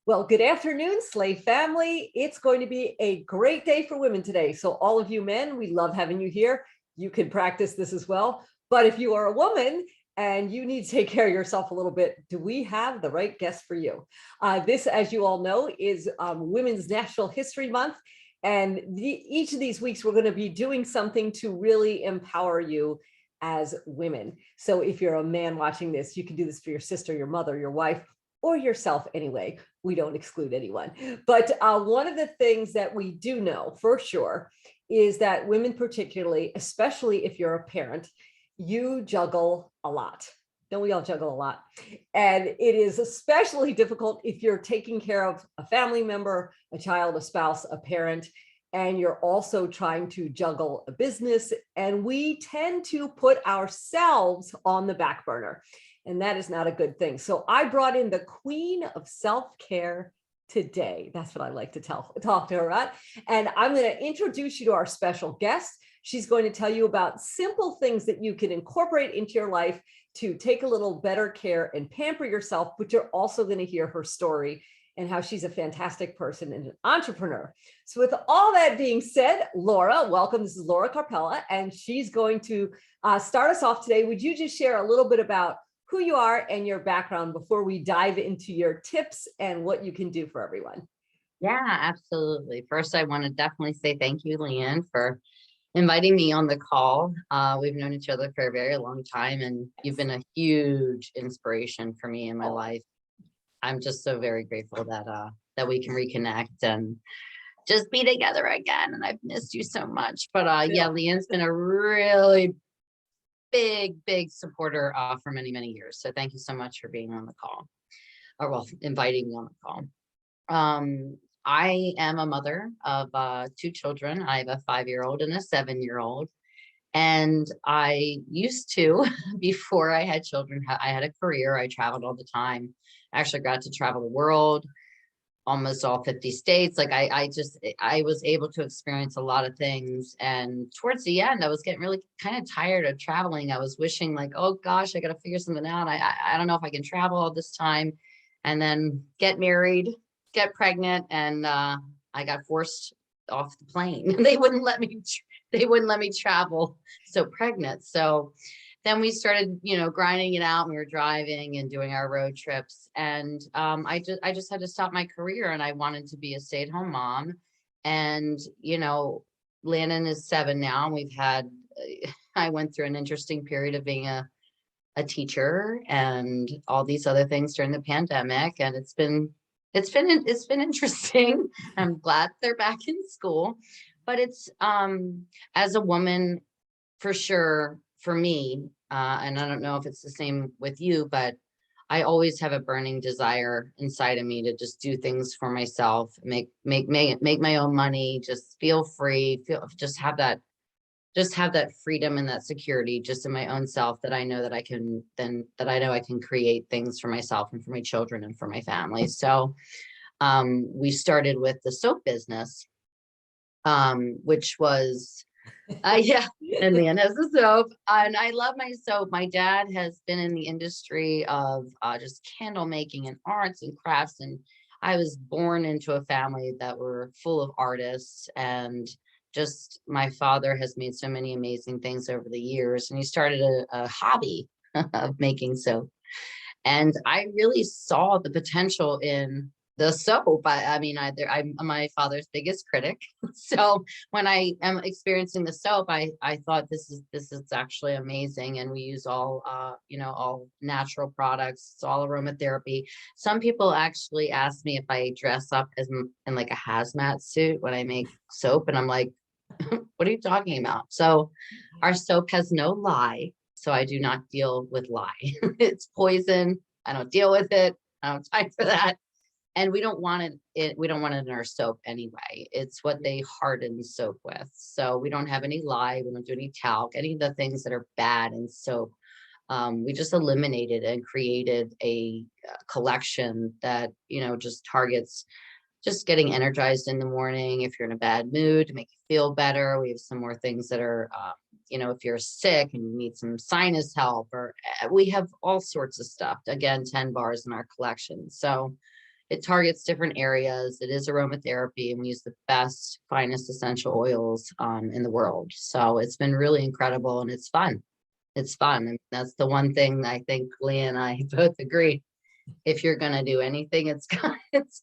Well, good afternoon, SLAE family. It's going to be a great day for women today. So all of you men, we love having you here. You can practice this as well. But if you are a woman and you need to take care of yourself a little bit, do we have the right guest for you? This, as you all know, is Women's National History Month. And each of these weeks, we're going to be doing something to really empower you as women. So if you're a man watching this, you can do this for your sister, your mother, your wife, or yourself anyway. We don't exclude anyone. But one of the things that we do know for sure is that women particularly, especially if you're a parent, you juggle a lot. Don't we all juggle a lot? And it is especially difficult if you're taking care of a family member, a child, a spouse, a parent, and you're also trying to juggle a business. And we tend to put ourselves on the back burner. And that is not a good thing. So I brought in the queen of self-care today. That's what I like to talk to her about. And I'm going to introduce you to our special guest. She's going to tell you about simple things that you can incorporate into your life to take a little better care and pamper yourself, but you're also going to hear her story and how she's a fantastic person and an entrepreneur. So with all that being said, Laura, welcome. This is Laura Carpella, and she's going to start us off today. Would you just share a little bit about who you are and your background before we dive into your tips and what you can do for everyone? Yeah, absolutely. First, I want to definitely say thank you, Leanne, for inviting me on the call. We've known each other for a very long time, and you've been a huge inspiration for me in my life. I'm just so very grateful that we can reconnect and just be together again. And I've missed you so much. But yeah, Leanne's been a really big supporter for many years. So thank you so much for being on the call, or well, inviting me on the call. I am a mother of 2 children. I have a 5-year-old and a 7-year-old. And I used to, before I had children, I had a career. I traveled all the time. I actually got to travel the world, almost all 50 states. Like I was able to experience a lot of things. And towards the end, I was getting really kind of tired of traveling. I was wishing like, oh gosh, I got to figure something out. I don't know if I can travel all this time. And then get married, get pregnant, and I got forced off the plane. They wouldn't let me travel so pregnant. So then we started, grinding it out. And we were driving and doing our road trips. And I just had to stop my career, and I wanted to be a stay-at-home mom. And, Landon is 7 now. And I went through an interesting period of being a teacher and all these other things during the pandemic. And it's been interesting. I'm glad they're back in school, but it's, as a woman, for sure, for me, and I don't know if it's the same with you, but I always have a burning desire inside of me to just do things for myself, make my own money, just feel free, just have that freedom and that security just in my own self, that I know that I can create things for myself and for my children and for my family. So we started with the soap business, which was yeah, and Leanne has the soap, and I love my soap. My dad has been in the industry of just candle making and arts and crafts, and I was born into a family that were full of artists. And just my father has made so many amazing things over the years, and he started a hobby of making soap. And I really saw the potential in the soap. I'm my father's biggest critic. So when I am experiencing the soap, I thought this is actually amazing. And we use all natural products. It's all aromatherapy. Some people actually ask me if I dress up in like a hazmat suit when I make soap, and I'm like, what are you talking about? So our soap has no lye. So I do not deal with lye. It's poison. I don't deal with it. I don't have time for that. And we don't want it. We don't want it in our soap anyway. It's what they harden soap with. So we don't have any lye. We don't do any talc, any of the things that are bad in soap. We just eliminated and created a collection that, just targets just getting energized in the morning. If you're in a bad mood, to make you feel better. We have some more things that are, if you're sick and you need some sinus help, or we have all sorts of stuff. Again, 10 bars in our collection. So it targets different areas. It is aromatherapy, and we use the best, finest essential oils in the world. So it's been really incredible, and it's fun. It's fun. And that's the one thing I think Leanne and I both agree. If you're gonna do anything, it's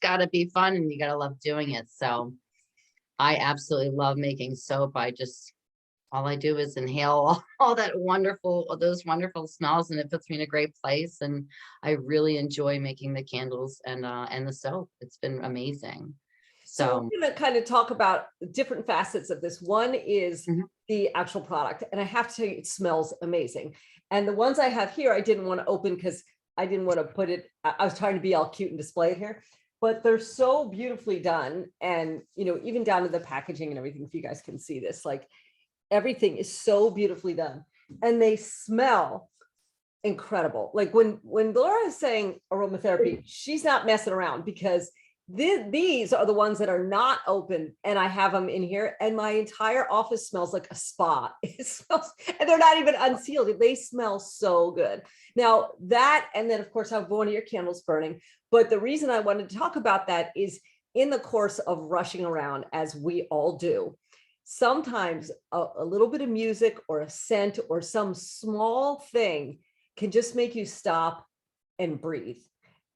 gotta be fun, and you gotta love doing it. So I absolutely love making soap. All I do is inhale all those wonderful smells, and it puts me in a great place. And I really enjoy making the candles and the soap. It's been amazing. So So we're going to kind of talk about different facets of this. One is mhm. the actual product. And I have to tell you, it smells amazing. And the ones I have here, I didn't want to open because I didn't want to put it, I was trying to be all cute and display it here, but they're so beautifully done. And, even down to the packaging and everything, if you guys can see this, like everything is so beautifully done, and they smell incredible. Like when Laura is saying aromatherapy, she's not messing around, because these are the ones that are not open, and I have them in here, and my entire office smells like a spa. It smells, and they're not even unsealed. They smell so good. Now that, and then of course I have one of your candles burning. But the reason I wanted to talk about that is, in the course of rushing around, as we all do, sometimes a little bit of music or a scent or some small thing can just make you stop and breathe.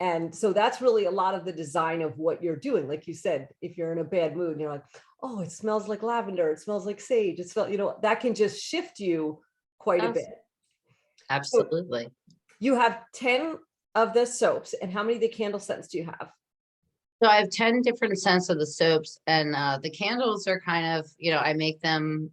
And so that's really a lot of the design of what you're doing. Like you said, if you're in a bad mood and you're like, oh, it smells like lavender, it smells like sage, it smells, that can just shift you quite a bit. So Absolutely. you have 10 of the soaps, and how many of the candle scents do you have? So I have 10 different scents of the soaps, and the candles are kind of, I make them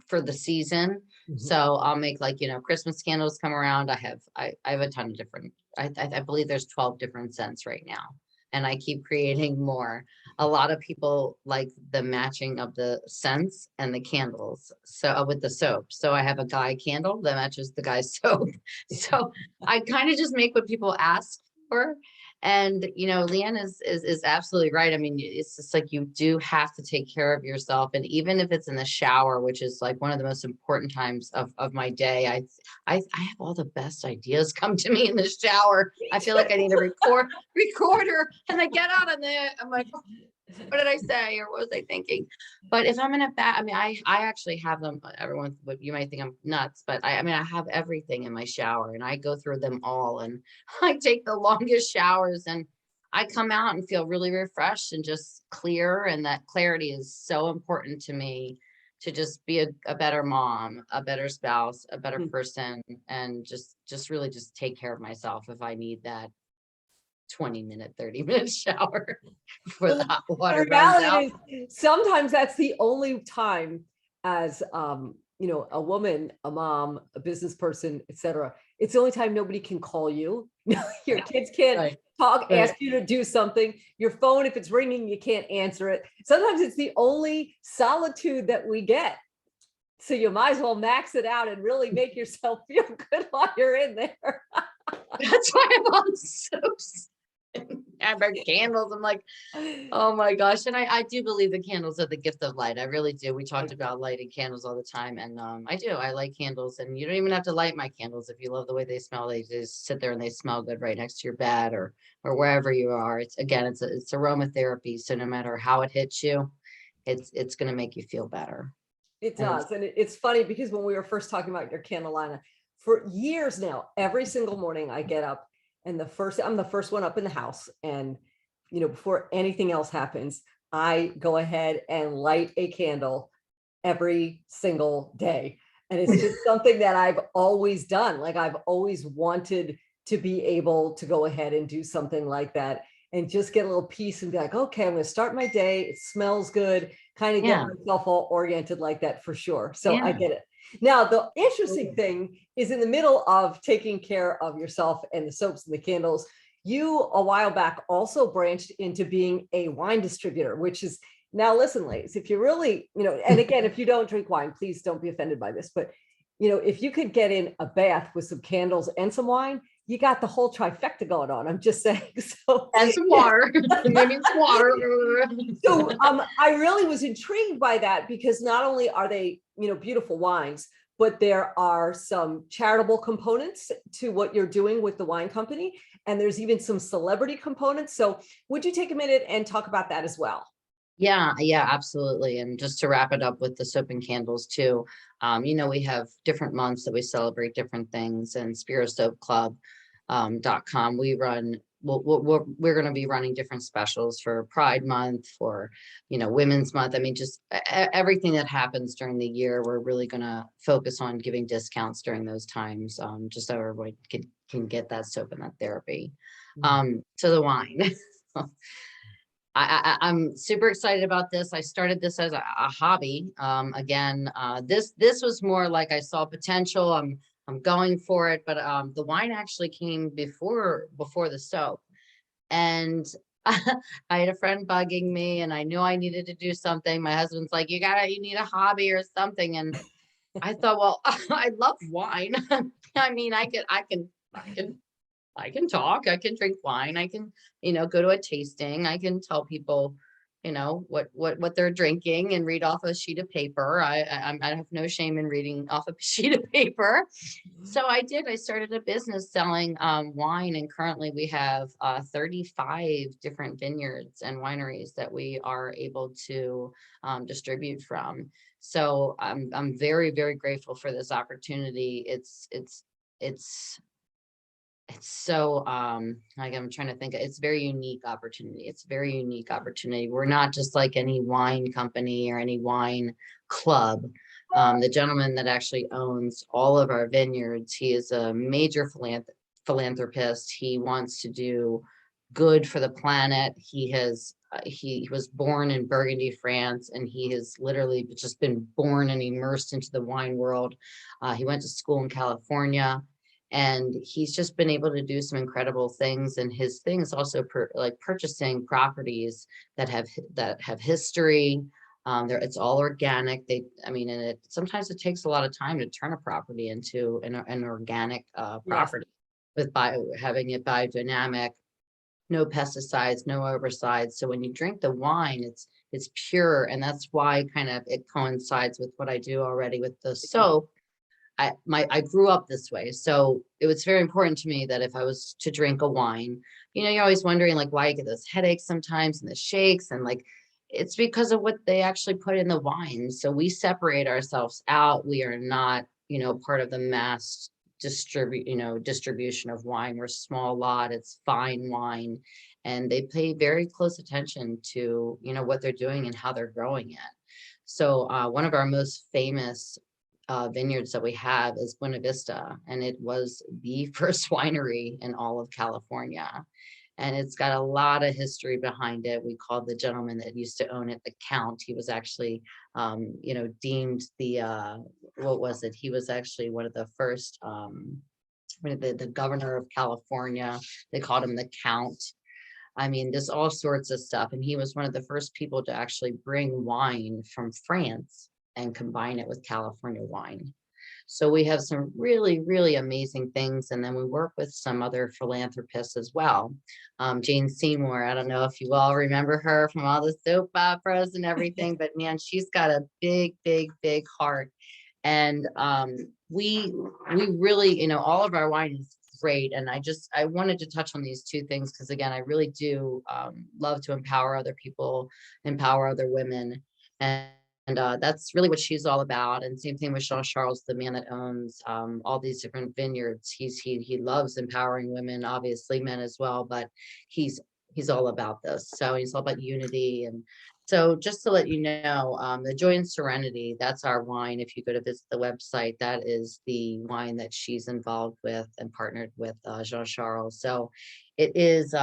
for the season. So I'll make, like, Christmas candles come around. I have a ton of different, I believe there's 12 different scents right now, and I keep creating more. A lot of people like the matching of the scents and the candles. So with the soap. So I have a guy candle that matches the guy's soap. So I kind of just make what people ask for. And Leanne is absolutely right. I mean, it's just like, you do have to take care of yourself. And even if it's in the shower, which is like one of the most important times of my day, I have all the best ideas come to me in the shower. I feel like I need a recorder, and I get out and I'm like, what did I say, or what was I thinking? But if I'm in a bad, I mean, I actually have them. Everyone, what you might think I'm nuts, but I mean, I have everything in my shower, and I go through them all, and I take the longest showers, and I come out and feel really refreshed and just clear. And that clarity is so important to me, to just be a better mom, a better spouse, a better person, and just really just take care of myself if I need that 20-minute, 30-minute shower before the hot water runs out. Is, sometimes that's the only time, as a woman, a mom, a business person, etc. It's the only time nobody can call you. Your kids can't talk, ask you to do something. Your phone, if it's ringing, you can't answer it. Sometimes it's the only solitude that we get. So you might as well max it out and really make yourself feel good while you're in there. That's why I'm on soaps. I burn candles. I'm like, oh my gosh. And I do believe the candles are the gift of light. I really do. We talked about lighting candles all the time. And I light candles, and you don't even have to light my candles. If you love the way they smell, they just sit there and they smell good right next to your bed, or wherever you are. It's aromatherapy. So no matter how it hits you, it's going to make you feel better. It does. And it's funny, because when we were first talking about your candle line, for years now, every single morning I get up, and I'm the first one up in the house. And, before anything else happens, I go ahead and light a candle every single day. And it's just something that I've always done. Like, I've always wanted to be able to go ahead and do something like that, and just get a little peace and be like, okay, I'm going to start my day. It smells good. Kind of get myself all oriented like that, for sure. So I get it. Now, the interesting thing is, in the middle of taking care of yourself and the soaps and the candles, you a while back also branched into being a wine distributor, which is, now listen, ladies, if you really, and again, if you don't drink wine, please don't be offended by this, but if you could get in a bath with some candles and some wine, you got the whole trifecta going on. I'm just saying. So, and some water. Maybe it's water. So I really was intrigued by that, because not only are they, beautiful wines, but there are some charitable components to what you're doing with the wine company. And there's even some celebrity components. So would you take a minute and talk about that as well? Yeah, yeah, absolutely. And just to wrap it up with the soap and candles too, we have different months that we celebrate different things, and .com, we run, we're going to be running different specials for Pride Month, for, Women's Month. I mean, just everything that happens during the year, we're really going to focus on giving discounts during those times, just so everybody can get that soap and that therapy. To the wine. I'm super excited about this. I started this as a hobby. This was more like I saw potential. I'm going for it, but the wine actually came before the soap, and I had a friend bugging me, and I knew I needed to do something. My husband's like, you need a hobby or something, and I thought, well, I love wine. I mean, I can talk, I can drink wine, I can, go to a tasting, I can tell people, what they're drinking and read off a sheet of paper. I have no shame in reading off a sheet of paper. So I started a business selling wine, and currently we have 35 different vineyards and wineries that we are able to distribute from. So I'm very, very grateful for this opportunity. It's so like, I'm trying to think, it's very unique opportunity. It's a very unique opportunity. We're not just like any wine company or any wine club. The gentleman that actually owns all of our vineyards, he is a major philanthropist. He wants to do good for the planet. He was born in Burgundy, France, and he has literally just been born and immersed into the wine world. He went to school in California, and he's just been able to do some incredible things. And his thing is also like purchasing properties that have history. It's all organic. And sometimes it takes a lot of time to turn a property into an organic property, with having it biodynamic, no pesticides, no herbicides. So when you drink the wine, it's pure, and that's why kind of it coincides with what I do already with the soap. I grew up this way, so it was very important to me that if I was to drink a wine, you're always wondering like why you get those headaches sometimes and the shakes, and like it's because of what they actually put in the wine. So we separate ourselves out. We are not, part of the mass distribution of wine. We're small lot. It's fine wine, and they pay very close attention to what they're doing and how they're growing it. So one of our most famous vineyards that we have is Buena Vista, and it was the first winery in all of California. And it's got a lot of history behind it. We called the gentleman that used to own it the Count. He was actually, deemed the, what was it? He was actually one of the first, the governor of California. They called him the Count. I mean, there's all sorts of stuff. And he was one of the first people to actually bring wine from France and combine it with California wine. So we have some really, really amazing things. And then we work with some other philanthropists as well. Jane Seymour, I don't know if you all remember her from all the soap operas and everything, but man, she's got a big, big, big heart. And we really, all of our wine is great. And I wanted to touch on these two things because, again, I really do love to empower other people, empower other women. And that's really what she's all about. And same thing with Jean-Charles, the man that owns all these different vineyards. He loves empowering women, obviously men as well, but he's all about this. So he's all about unity. And so just to let you know, the Joy and Serenity, that's our wine. If you go to visit the website, that is the wine that she's involved with and partnered with Jean-Charles. So it is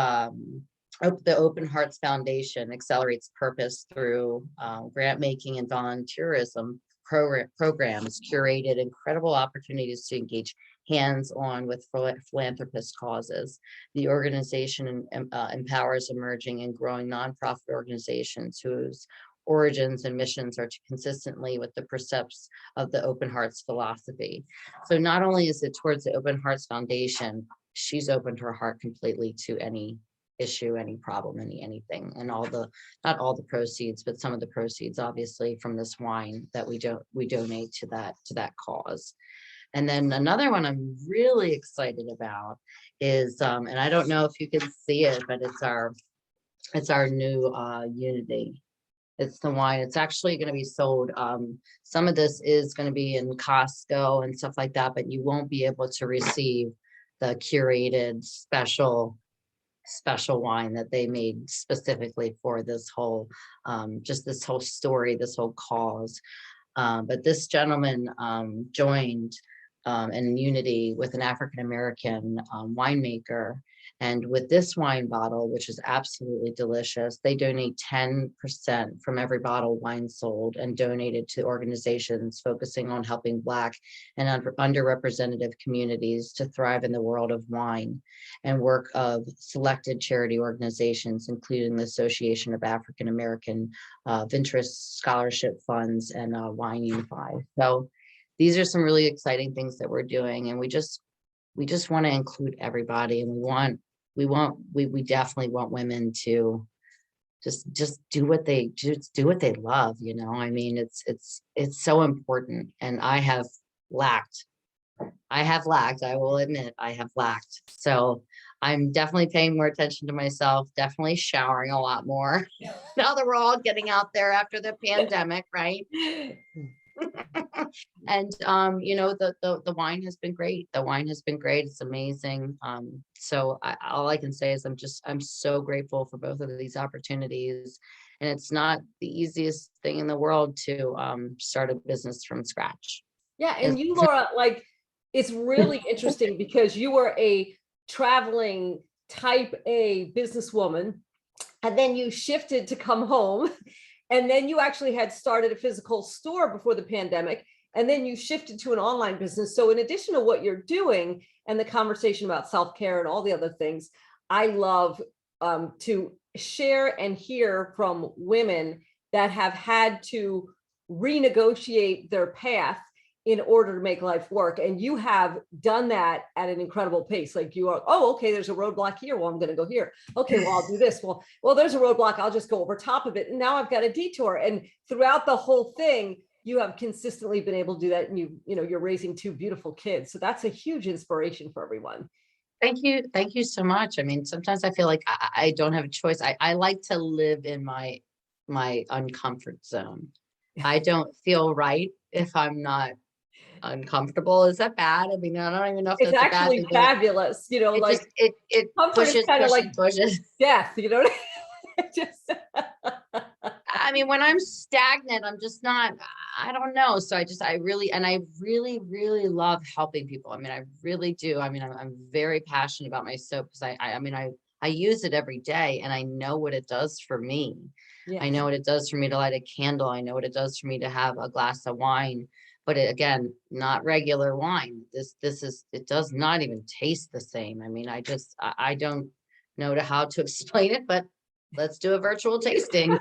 the Open Hearts Foundation accelerates purpose through grant making and volunteerism programs, curated incredible opportunities to engage hands-on with philanthropist causes. The organization empowers emerging and growing nonprofit organizations whose origins and missions are consistently with the precepts of the Open Hearts philosophy. So not only is it towards the Open Hearts Foundation, she's opened her heart completely to any issue, any problem, anything. And not all the proceeds, but some of the proceeds, obviously, from this wine that we donate to that cause. And then another one I'm really excited about is, and I don't know if you can see it, but it's our new Unity. It's the wine. It's actually going to be sold. Some of this is going to be in Costco and stuff like that, but you won't be able to receive the curated special wine that they made specifically for this whole, just this whole story, this whole cause. But this gentleman joined in Unity with an African-American winemaker. And with this wine bottle, which is absolutely delicious, they donate 10% from every bottle of wine sold and donated to organizations focusing on helping Black and underrepresented communities to thrive in the world of wine, and work of selected charity organizations, including the Association of African American Interest Scholarship Funds and Wine Unify. So these are some really exciting things that we're doing, and we just want to include everybody, and we definitely want women to just do what they love. I mean, it's so important. And I have lacked, I will admit, I have lacked. So I'm definitely paying more attention to myself, definitely showering a lot more now that we're all getting out there after the pandemic, right? And the wine has been great. The wine has been great. It's amazing. So all I can say is I'm so grateful for both of these opportunities. And it's not the easiest thing in the world to start a business from scratch. Yeah, and you, Laura, like, it's really interesting because you were a traveling type A businesswoman, and then you shifted to come home. And then you actually had started a physical store before the pandemic, and then you shifted to an online business. So in addition to what you're doing and the conversation about self-care and all the other things, I love to share and hear from women that have had to renegotiate their path in order to make life work. And you have done that at an incredible pace. Like, you are, oh, okay, there's a roadblock here. Well, I'm going to go here. Okay, well, I'll do this. Well, there's a roadblock. I'll just go over top of it. And now I've got a detour. And throughout the whole thing, you have consistently been able to do that. And you're raising two beautiful kids. So that's a huge inspiration for everyone. Thank you. Thank you so much. I mean, sometimes I feel like I don't have a choice. I like to live in my uncomfort zone. I don't feel right if I'm not uncomfortable. Is that bad? I mean, I don't even know if It's that's a bad actually thing. fabulous. It comfort is kind of like pushes. death, just I mean, when I'm stagnant, I'm just not, I don't know. So I really, really love helping people. I mean, I really do. I mean, I'm very passionate about my soap because I use it every day, and I know what it does for me. Yes. I know what it does for me to light a candle. I know what it does for me to have a glass of wine, but again, not regular wine. It does not even taste the same. I mean, I don't know how to explain it, but let's do a virtual tasting.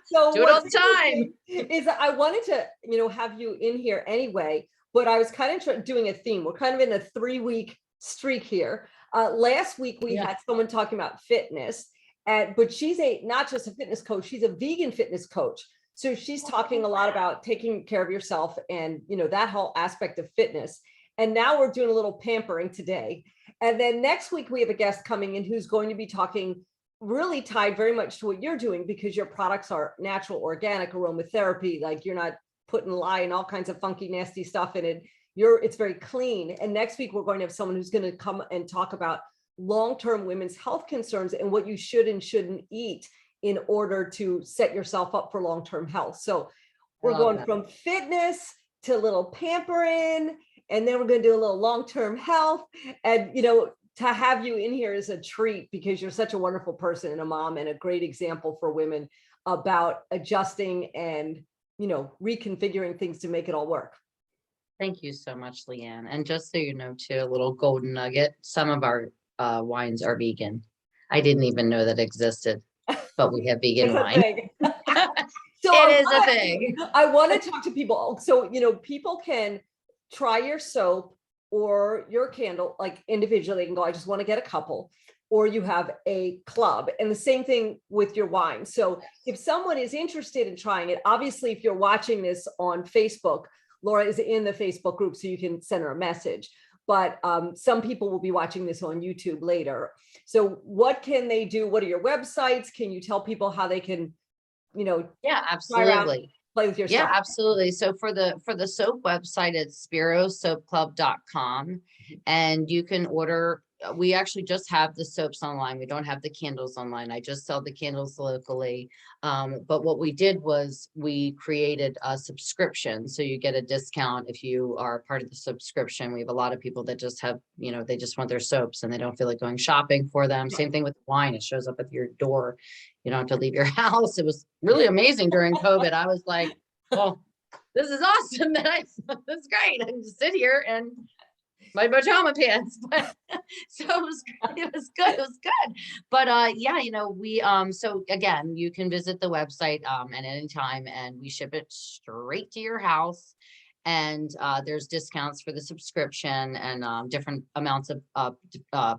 So do it all the time. Is I wanted to, have you in here anyway, but I was kind of doing a theme. We're kind of in a 3-week streak here. Last week we had someone talking about fitness, but she's not just a fitness coach, she's a vegan fitness coach. So she's talking a lot about taking care of yourself and, that whole aspect of fitness. And now we're doing a little pampering today. And then next week we have a guest coming in who's going to be talking really tied very much to what you're doing, because your products are natural, organic aromatherapy. Like, you're not putting lye and all kinds of funky, nasty stuff in it. It's very clean. And next week we're going to have someone who's going to come and talk about long-term women's health concerns and what you should and shouldn't eat in order to set yourself up for long-term health. So we're going from fitness to a little pampering, and then we're going to do a little long-term health. And, to have you in here is a treat, because you're such a wonderful person and a mom and a great example for women about adjusting and, reconfiguring things to make it all work. Thank you so much, Leanne. And just so you know, too, a little golden nugget, some of our wines are vegan. I didn't even know that existed, but we have vegan wine. So it is a thing. I want to talk to people. So, people can try your soap or your candle, like individually. They can go, I just want to get a couple. or you have a club, and the same thing with your wine. So if someone is interested in trying it, obviously, if you're watching this on Facebook, Laura is in the Facebook group, so you can send her a message. But some people will be watching this on YouTube later. So what can they do? What are your websites? Can you tell people how they can, Yeah, try around, absolutely. play with your Yeah, stuff? absolutely. So for the soap website, it's spirosoapclub.com, and you can order. We actually just have the soaps online. We don't have the candles online. I just sell the candles locally. But what we did was we created a subscription. So you get a discount if you are part of the subscription. We have a lot of people that just have, they just want their soaps and they don't feel like going shopping for them. Same thing with wine. It shows up at your door. You don't have to leave your house. It was really amazing during COVID. I was like, well, this is awesome. That's great. I can just sit here and my pajama pants. But so it was good. It was good. But yeah, we so again, you can visit the website at any time, and we ship it straight to your house. And there's discounts for the subscription, and different amounts of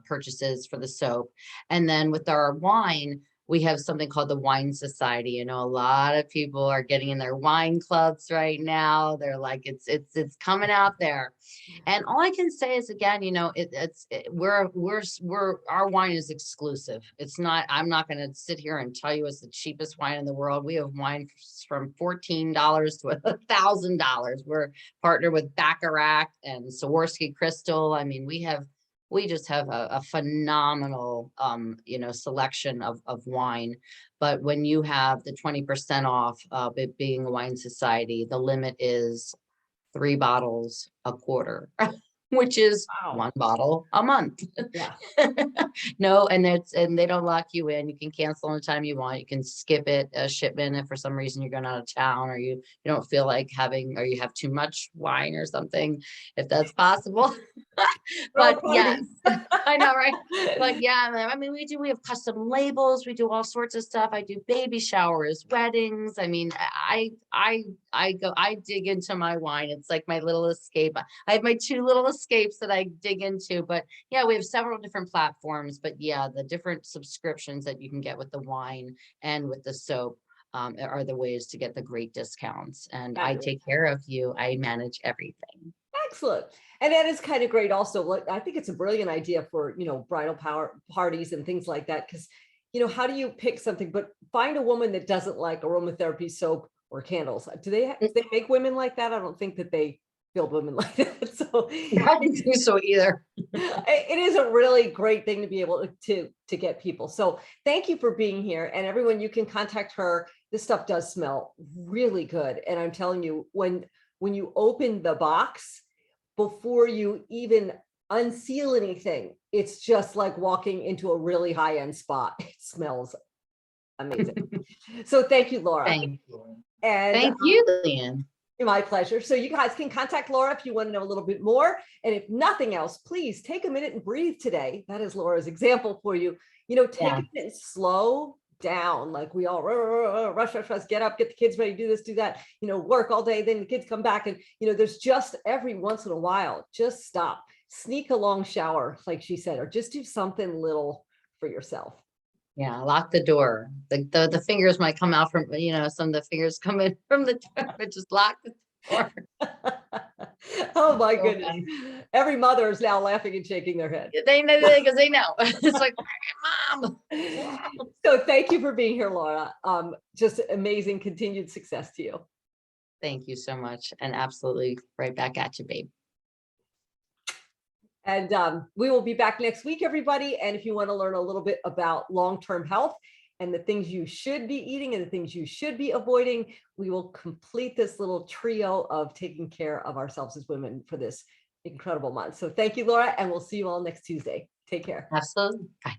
purchases for the soap. And then with our wine, we have something called the Wine Society. A lot of people are getting in their wine clubs right now. They're like, it's coming out there. And all I can say is, again, our wine is exclusive. It's not, I'm not going to sit here and tell you it's the cheapest wine in the world. We have wine from $14 to $1,000. We're partnered with Baccarat and Swarovski Crystal. I mean, we just have a phenomenal, selection of wine. But when you have the 20% off of it being a wine society, the limit is 3 bottles a quarter, which is Wow. 1 bottle a month. Yeah. No, and they don't lock you in. You can cancel anytime you want. You can skip it, a shipment, if for some reason you're going out of town, or you don't feel like having, or you have too much wine or something, if that's possible. But yes, I know, right? But yeah, I mean, we have custom labels. We do all sorts of stuff. I do baby showers, weddings. I mean, I dig into my wine. It's like my little escape. I have my 2 little escapes that I dig into. But yeah, we have several different platforms. But yeah, the different subscriptions that you can get with the wine and with the soap are the ways to get the great discounts. And I take care of you. I manage everything. Excellent. And that is kind of great also. I think it's a brilliant idea for, bridal parties and things like that. Because, how do you pick something, but find a woman that doesn't like aromatherapy soap or candles? Do they make women like that? I don't think that they build women like that. So I don't think so either. It is a really great thing to be able to get people. So thank you for being here. And everyone, you can contact her. This stuff does smell really good. And I'm telling you, when you open the box, before you even unseal anything, it's just like walking into a really high-end spot. It smells amazing. So thank you, Laura. Thank you. And thank you, Leanne. My pleasure. So you guys can contact Laura if you want to know a little bit more. And if nothing else, please take a minute and breathe today. That is Laura's example for you. Take a minute and slow down. Like we all rush, get up, get the kids ready, do this, do that, work all day. Then the kids come back and, there's just every once in a while, just stop, sneak a long shower, like she said, or just do something little for yourself. Yeah, lock the door. The fingers might come out from, some of the fingers come in from the door, but just lock the door. Oh my goodness. Every mother is now laughing and shaking their head. They know, because they know. It's like, Mom. So thank you for being here, Laura. Just amazing continued success to you. Thank you so much. And absolutely right back at you, babe. And we will be back next week, everybody. And if you want to learn a little bit about long-term health and the things you should be eating and the things you should be avoiding, we will complete this little trio of taking care of ourselves as women for this incredible month. So thank you, Laura, and we'll see you all next Tuesday. Take care. Absolutely. Bye.